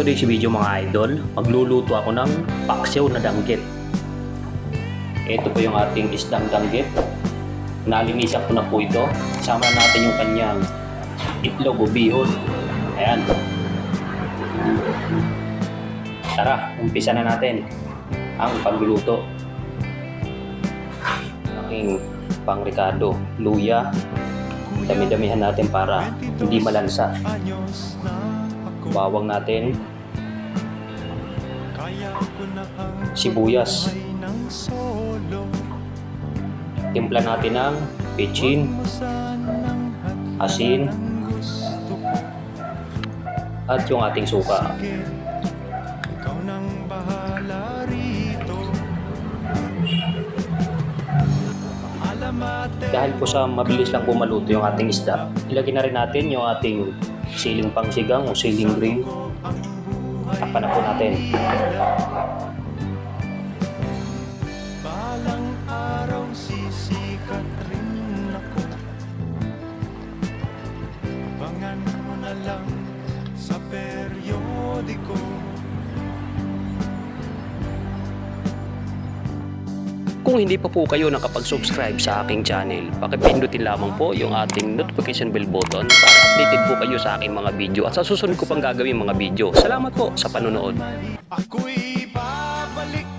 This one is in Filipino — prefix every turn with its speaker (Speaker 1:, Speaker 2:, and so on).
Speaker 1: today's video mga idol, magluluto ako ng paksiw na danggit. Ito po yung ating isdang danggit. Nalinisan ko na po ito. Isama natin yung kanyang itlog o bihon. Ayan. Tara, umpisa na natin ang pagluluto. Aking pang-ricado, luya. Dami-damihan natin para hindi malansa. Bawang natin, sibuyas, timpla natin ng pechin, asin, at yung ating suka. Dahil po sa mabilis lang po maluto yung ating isda, ilagay na rin natin yung ating siling pangsigang o siling green. Takpan na po natin.
Speaker 2: Balang araw sisikat rin ako. Abangan mo na lang sa periodiko.
Speaker 1: Kung hindi pa po kayo nakapag-subscribe sa aking channel, pakipindutin lamang po yung ating notification bell button para updated po kayo sa aking mga video at sa susunod ko pang gagawin mga video. Salamat po sa panonood.
Speaker 2: Ako'y babalik